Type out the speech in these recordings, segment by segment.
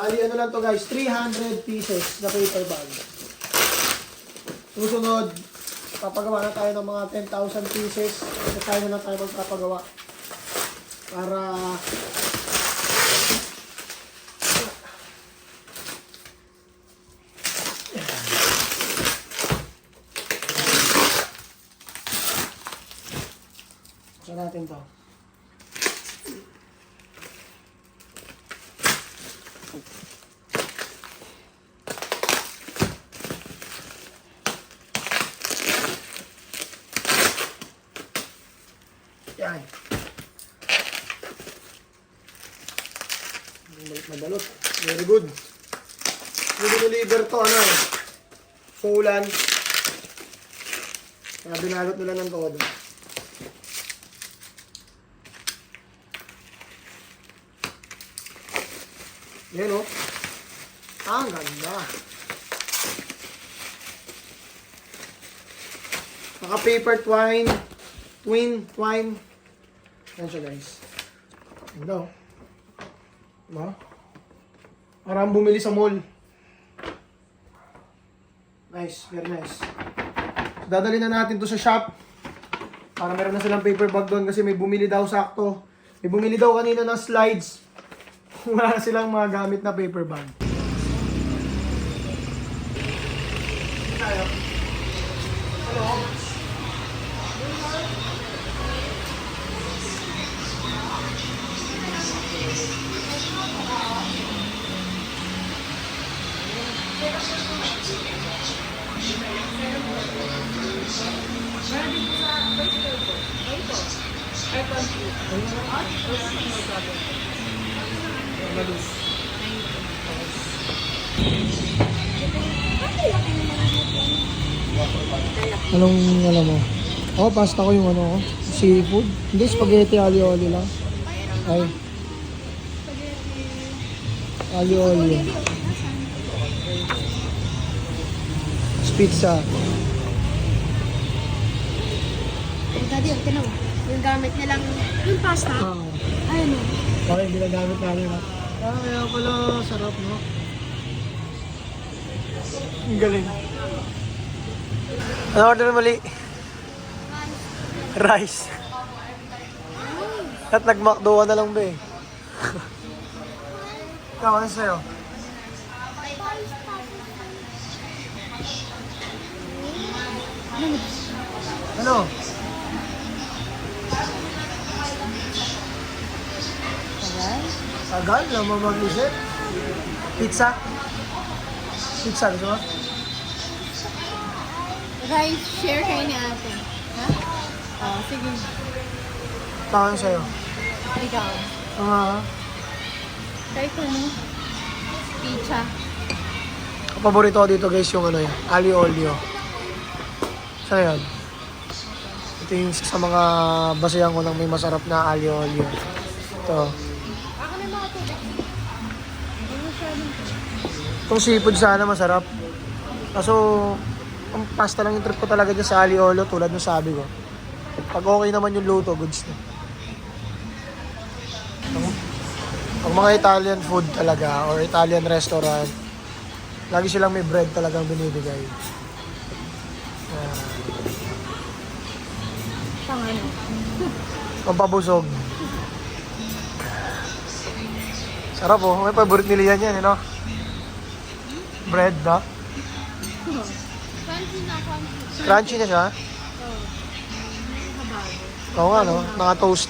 Bali, ano lang to guys, 300 pieces na paper bag. Susunod, papagawa na tayo ng mga 10,000 pieces. So, tayo na lang tayo magpapagawa. Para so natin to. Yan. Balik na balot. Very good. Deliver to, ano, Poland. Kaya binalot nila ng todo. Yan, oh. Ang ganda. Naka-paper twine. Twine. Yan siya, guys. Ganda, oh. Diba? Parang bumili sa mall. Nice, very nice. So, dadali na natin to sa shop. Para meron na silang paper bag doon kasi may bumili daw sakto. May bumili daw kanina ng slides. Wala na silang mga gamit na paper bag. Hello? Anong alam mo? Oh, pasta ko yung ano, seafood. Hindi, spaghetti aglio-olio lang. Ay. Aglio-olio. Pizza. Daddy, yung tinaw. Yung gamit nilang, yung pasta. Ayun o. Okay, ginagamit namin. Kaya pala, sarap, no? Ang galing. Ano order mali? Rice. At nag-McDo na lang ba eh. Ikaw, ano sa'yo? Ano? Tagal? Lang mo mag-isip? Pizza? Pizza, gusto mo? Rice, share kayo ni ate. Ha? Oo, sige. Tangan sa'yo. Ikaw. Kahit ano? Pizza. Ang paborito ko dito guys yung ano yun, aglio olio. Saan yan? Ito yung sa mga basayan ko ng may masarap na aglio olio. Ito. Ako na yung mga tubig. Ano siya nito? Itong seafood sana masarap. Kaso, ang pasta lang yung trip ko talaga dyan sa aglio olio tulad ng sabi ko. Pag okay naman yung luto, goods na. Ang mga Italian food talaga or Italian restaurant, lagi silang may bread talagang binibigay. Pang ano? Pampabusog. Sarap oh. May favorite nila yan, you know? Bread na. Crunchy na, crunchy. Crunchy na siya. Oo. Habago. Oo nga, no? Naka-toast.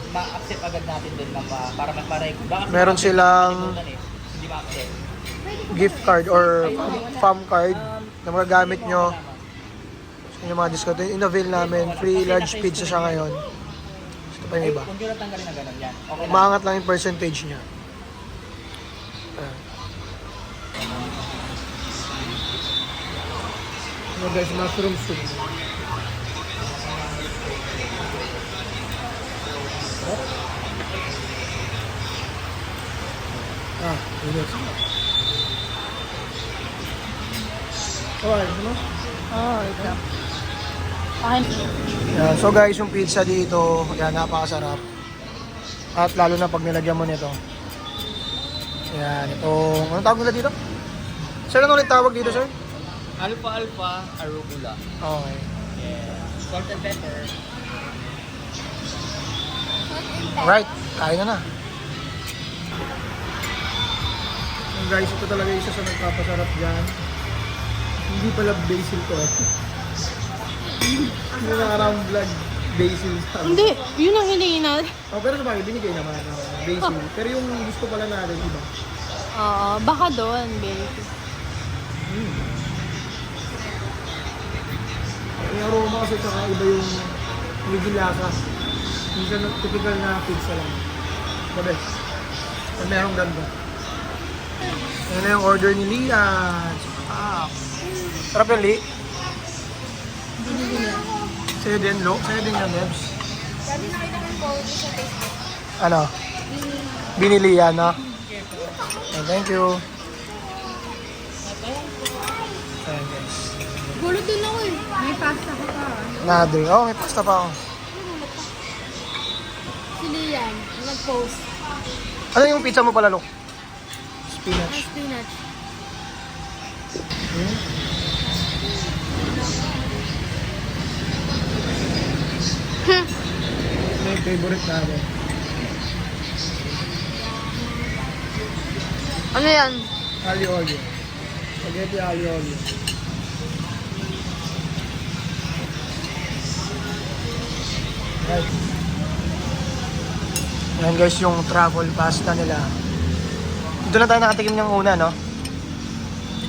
Ma-accept agad natin din na para mag-record. Meron silang Hindi ma-accept. gift card or farm card na magagamit nyo. Yung mga discount. In-avail namin. Free large pizza siya ngayon. Ito pa yung iba. Kung yun ang tanggalin na gano'n yan. Okay lang. Umangat lang yung percentage niya. Ano guys, mushroom soup. Init. Alright, ano? Ito. Okay. Yeah, so guys, yung pizza dito, yan, napakasarap. At lalo na pag nilagyan mo nito. Yan, itong... Anong tawag nila dito? Sir, ano ulit tawag dito, sir? Alpha arugula. Okay. Yeah. Salt and pepper. Alright, kain na. Guys, ito talaga isa sa nagpapasarap dyan. Hindi pala basil to eh. Hindi nakarang vlog basil sa Hindi, yun ang hinihingi natin. Oh, pero sabagay, binigay naman basil. Pero yung gusto pala natin, iba. Oo, baka doon, baby. Yung aroma kasi tsaka iba yung medyo lasa. Hindi siya typical na pizza lang. The best. Pag merong ganda. Yan na yung order ni Lian. Sarap yan, Li. Sa'yo din, Lo. Sa'yo din yan, Nebs. Sabi nakita ko yung post sa Facebook. Ano? Binili yan, no? Okay, thank you. Ayan, guys. Gulo din ako eh. May pasta ka pa. Nade. Oh, may pasta pa ako. Si Lian, nag-post. Ano yung pizza mo pala, Lo? Spinach. Spinach. May favorite natin. Ano yan? Aglio olio. Spaghetti aglio olio. Right. Yan guys yung truffle pasta nila. Dito na tayo nakatikim ng una, no?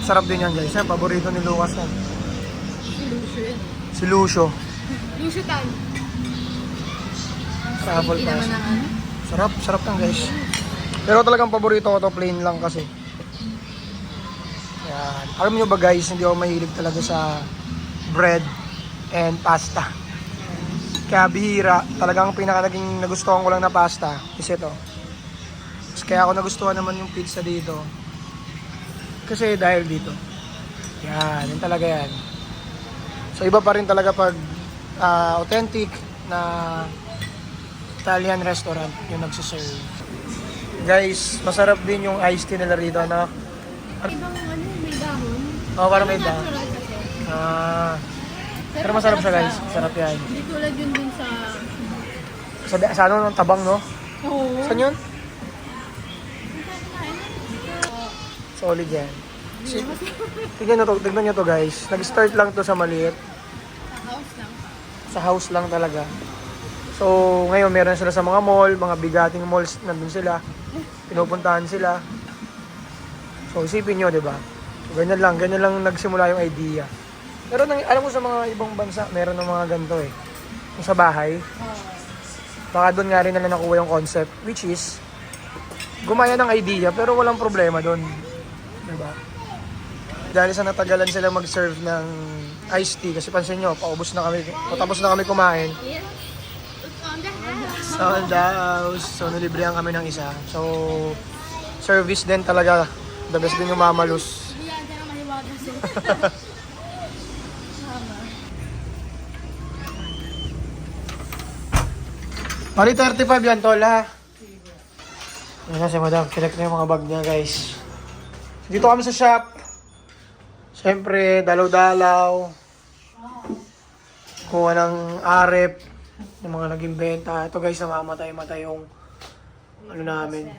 Sarap din yan guys. Yan, paborito ni Lucas yan. Si Lucio yun. Si Lucio. Lucio Tan. Truffle Hindi naman pasta. ang ano. Sarap, sarap lang guys. Pero talagang paborito ko to, plain lang kasi. Yan. Alam niyo ba guys, hindi ako mahilig talaga sa bread and pasta. Kaya bihira, talagang naging nagustuhan ko lang na pasta is ito. Kaya ako nagustuhan naman yung pizza dito. Kasi dahil dito. Yan, yun talaga yan. So iba pa rin talaga pag authentic na Italian restaurant yung nagsiserve. Guys, masarap din yung iced tea nila rito, no? Ibang ano, may dahon. Oo, parang may dahon. Natural kasi. Pero masarap siya guys, masarap yan. Hindi tulad yun dun sa... Sa ano, ng tabang, no? Oo. Saan yun? Solid yan. Tignan nyo to guys. Nag-start lang to sa maliit. Sa house lang. Sa house lang talaga. So, ngayon meron sila sa mga mall, mga bigating malls, nandun sila. Pinupuntahan sila. So, isipin nyo, di ba? So, ganyan lang nagsimula yung idea. Pero alam ko sa mga ibang bansa, meron ng mga ganito eh. Yung sa bahay. Baka doon nga rin nila nakuha yung concept, which is, gumaya ng idea, pero walang problema doon. Diba? Dahil sa natagalan sila mag-serve ng iced tea, kasi pansin nyo, patapos na kami kumain. Yes. It's on the house. On the house. So, nalibrihan kami ng isa. So, service din talaga. The best din yung mamalus. Hindi yan na mahiwaga sila. Pari 35 yan, tol, ha? Yan na si madam. Select na yung mga bag niya, guys. Dito kami sa shop. Siyempre, dalaw-dalaw. Kuha ng arep. Yung mga naging benta. Ito, guys, namamatay-matay yung ano namin.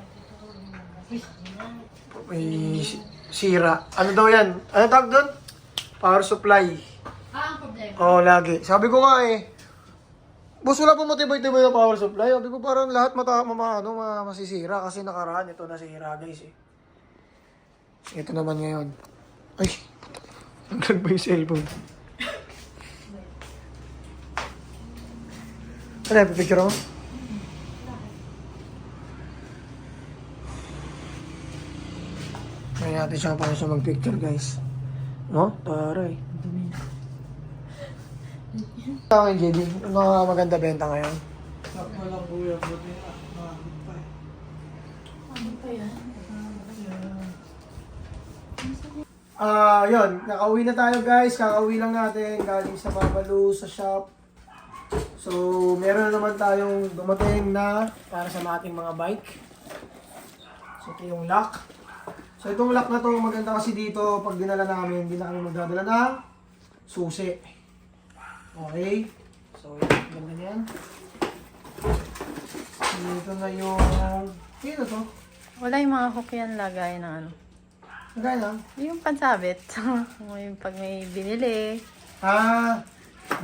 May sira. Ano daw yan? Ano tawag doon? Power supply. Ang problema. Oo, lagi. Sabi ko nga eh, boss, wala pong matibay-tibay na power supply. Sabi ko parang lahat masisira kasi nakaraan ito nasira guys eh. Ito naman ngayon. Ay, naglag ba yung cellphone? Ano, picture mo? Kaya natin siya para siya mag-picture guys. No? Taray. Sa akin, JD, ano maganda benta ngayon? Wala po yan, buti Yun, nakauwi na tayo guys. Kakauwi lang natin galing sa Babalu sa shop. So, meron na naman tayong dumating na para sa ating mga bike. So, So, ito yung lock. So, itong lock na to, maganda kasi dito, pag dinala namin, hindi na kami magdadala ng susi. Okay? So, ganda niyan. Dito na yung... Ano to? Wala yung mga hook yan lagay ng ano. Nagay lang. Yung pansabit. Yung pag may binili. Ah!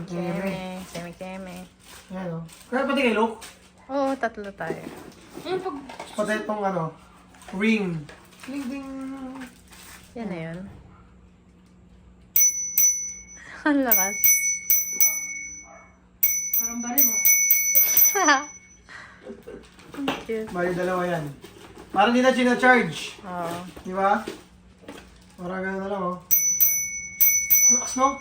Keme. Keme. Yan o. Kaya pati kay Luke, Oo, tatlo tayo. Ayun, pag pati itong ano, ring. Ding ding. Yan na yun. Ang lakas. parang baril mo. Ang cute. Bali dalawa yan. Parang hindi na charge. Oo. Di ba? Parang gano'n na lang oh. Lakas no?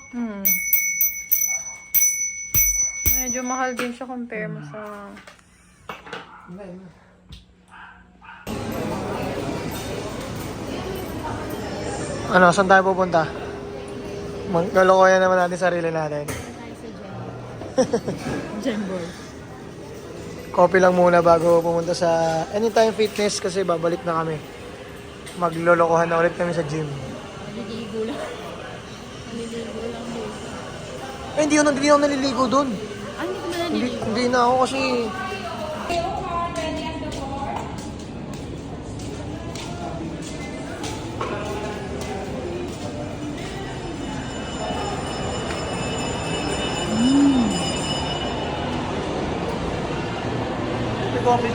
Medyo mahal din siya compare mo sa... Hindi. Ano, saan tayo pupunta? Maglolokoyan naman natin sarili natin. Gemboy. Coffee lang muna bago pumunta sa Anytime Fitness kasi babalik na kami. Maglolokohan na ulit kami sa gym. Naliligo lang. Naliligo lang din. Eh, hindi ako naliligo dun. Ano hindi ko na naliligo? Hindi na ako kasi... Coffee.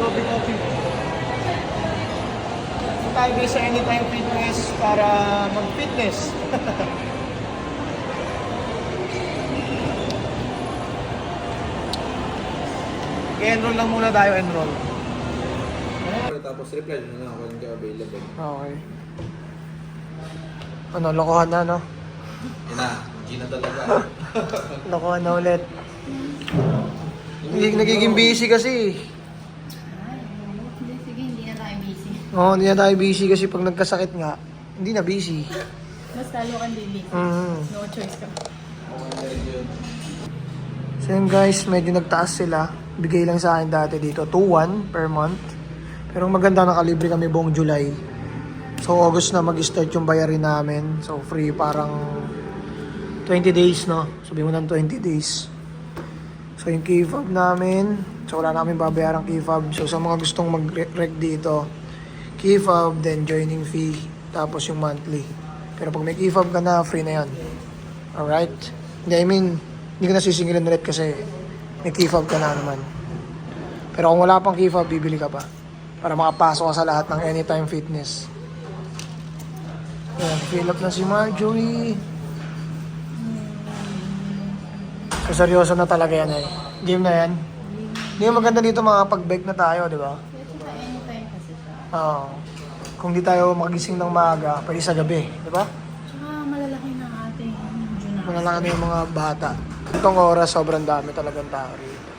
Tayo guys sa Anytime Fitness para mag-fitness. I-enroll lang muna tayo, enroll. Tapos reply nyo na lang kung hindi available. Okay. Ano, lokohan na, no? Yan na, G na talaga. Lokohan na ulit. Nagiging busy kasi. Hindi, sige, hindi na tayo busy. Oo, hindi na tayo busy kasi pag nagkasakit nga, hindi na busy. Mas talo kang busy. No choice ka. So yun guys, medyo nagtaas sila. Bigay lang sa akin dati dito, 2,100 per month. Pero maganda, nakalibre kami buong July. So August na mag-start yung bayarin namin. So free parang 20 days, no? Sabi mo ng 20 days. So yung key fob namin, so wala namin babayarang key fob. So sa mga gustong mag-rec dito, key fob, then joining fee, tapos yung monthly. Pero pag may key fob ka na, free na yan. Alright? Hindi ko nasisingilin ulit kasi may key fob ka na naman. Pero kung wala pang key fob, bibili ka pa. Para makapasok ka sa lahat ng Anytime Fitness. Ayan, fill up na si Marjorie. So, seryoso na talaga yan eh. Game na yan. Hindi maganda dito makapag-bike na tayo, di ba? Anytime kasi siya. Oo. Kung di tayo magising ng maaga, pwede sa gabi, di ba? Tsaka malalaki na ating Juna. Malalaki na yung mga bata. Itong oras, sobrang dami talagang tao rito.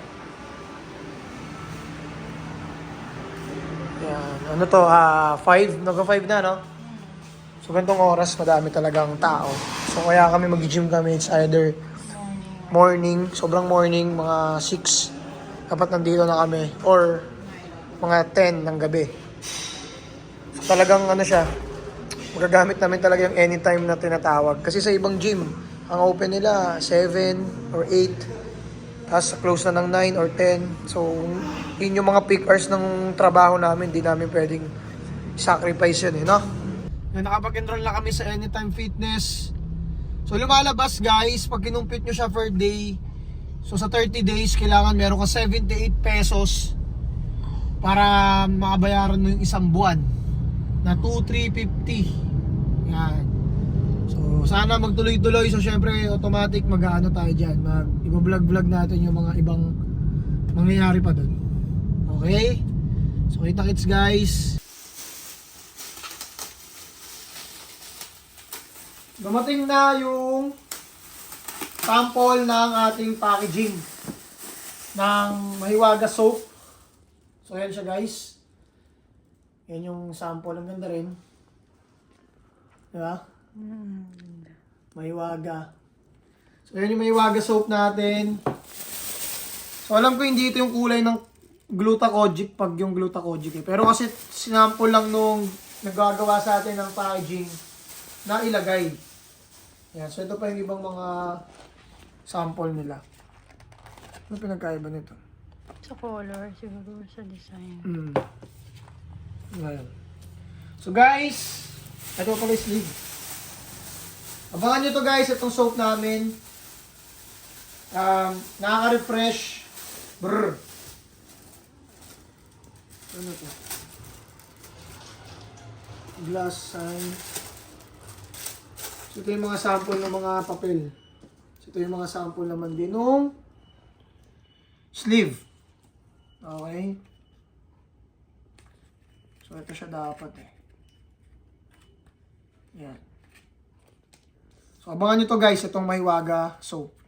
Yan. Ano to? 5? Nag-5 na, no? So, ganitong oras, madami talagang tao. So, kaya kami mag-gym kami. It's either morning, sobrang morning, mga 6. Dapat nandito na kami. Or, mga 10 ng gabi. So, talagang ano siya, magagamit namin talaga yung anytime na tinatawag. Kasi sa ibang gym, ang open nila 7 or 8. Tapos close na ng 9 or 10. So, yun yung mga peak hours ng trabaho namin. Hindi namin pwedeng sacrifice yun, no? Nakapag-enroll na kami sa Anytime Fitness. So, lumalabas guys, pag kinumpit nyo siya per day, so sa 30 days, kailangan meron ka 78 pesos para makabayaran mo yung isang buwan na 2,350. Yan. So, sana magtuloy-tuloy. So, syempre, automatic mag-ano tayo dyan. Mag-vlog-vlog natin yung mga ibang mangyayari pa dun. Okay? So, kita-kits guys. Dumating na yung sample ng ating packaging ng Mahiwaga soap. So, ayan siya guys. Yan yung sample. Ang ganda rin. Diba? Mahiwaga. So, yan yung Mahiwaga soap natin. So, alam ko hindi ito yung kulay ng Glutacogic pag yung glutacogic eh. Pero kasi sinample lang nung nagagawa sa atin ng packaging na ilagay. Yan. So ito pa yung ibang mga sample nila. Ano pinagkaiba nito? Sa color, siguro sa design. Ngayon. So guys, ito pala yung sleeve. Abangan nyo to guys, itong soap namin. Nakaka-refresh. Brr. Ano to? Glass sign. So ito yung mga sample ng mga papel. So ito yung mga sample naman din ng sleeve. Okay? So ito siya dapat eh. Yan. So abangan nyo to guys, itong Mahiwaga soap.